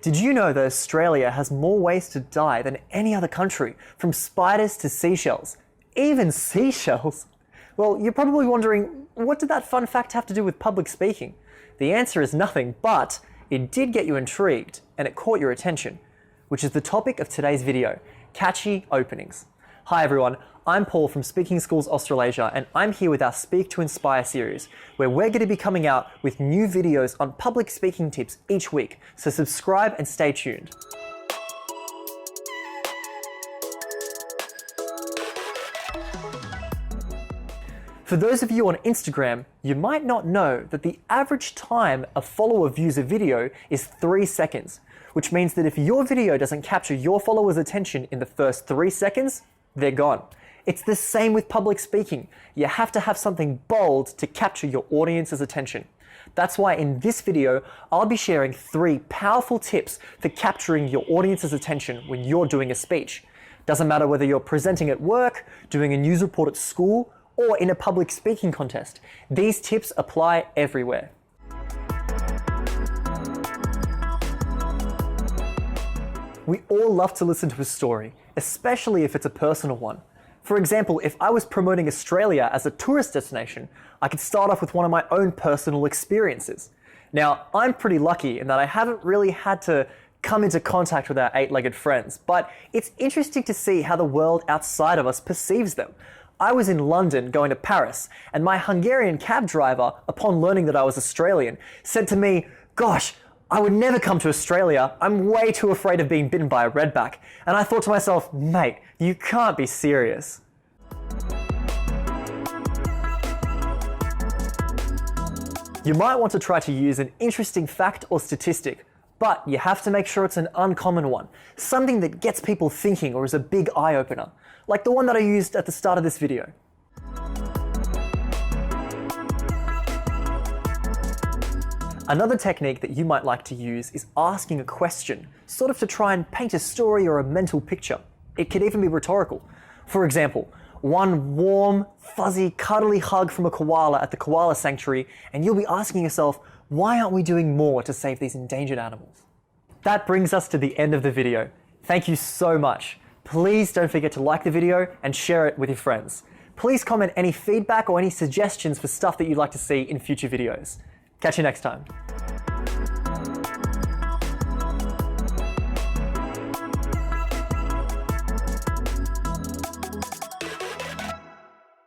Did you know that Australia has more ways to die than any other country, from spiders to seashells? Even seashells? Well, you're probably wondering, what did that fun fact have to do with public speaking? The answer is nothing, but it did get you intrigued and it caught your attention, which is the topic of today's video, Catchy Openings. Hi everyone, I'm Paul from Speaking Schools Australasia, and I'm here with our Speak to Inspire series, where we're going to be coming out with new videos on public speaking tips each week, so subscribe and stay tuned. For those of you on Instagram, you might not know that the average time a follower views a video is 3 seconds, which means that if your video doesn't capture your followers' attention in the first 3 seconds, they're gone. It's the same with public speaking. You have to have something bold to capture your audience's attention. That's why in this video, I'll be sharing 3 powerful tips for capturing your audience's attention when you're doing a speech. Doesn't matter whether you're presenting at work, doing a news report at school, or in a public speaking contest. These tips apply everywhere. We all love to listen to a story, especially if it's a personal one. For example, if I was promoting Australia as a tourist destination, I could start off with one of my own personal experiences. Now, I'm pretty lucky in that I haven't really had to come into contact with our 8-legged friends, but it's interesting to see how the world outside of us perceives them. I was in London going to Paris, and my Hungarian cab driver, upon learning that I was Australian, said to me, "Gosh, I would never come to Australia. I'm way too afraid of being bitten by a redback." And I thought to myself, mate, you can't be serious. You might want to try to use an interesting fact or statistic, but you have to make sure it's an uncommon one, something that gets people thinking or is a big eye-opener, like the one that I used at the start of this video. Another technique that you might like to use is asking a question, sort of to try and paint a story or a mental picture. It could even be rhetorical. For example, one warm, fuzzy, cuddly hug from a koala at the koala sanctuary, and you'll be asking yourself, why aren't we doing more to save these endangered animals? That brings us to the end of the video. Thank you so much. Please don't forget to like the video and share it with your friends. Please comment any feedback or any suggestions for stuff that you'd like to see in future videos. Catch you next time.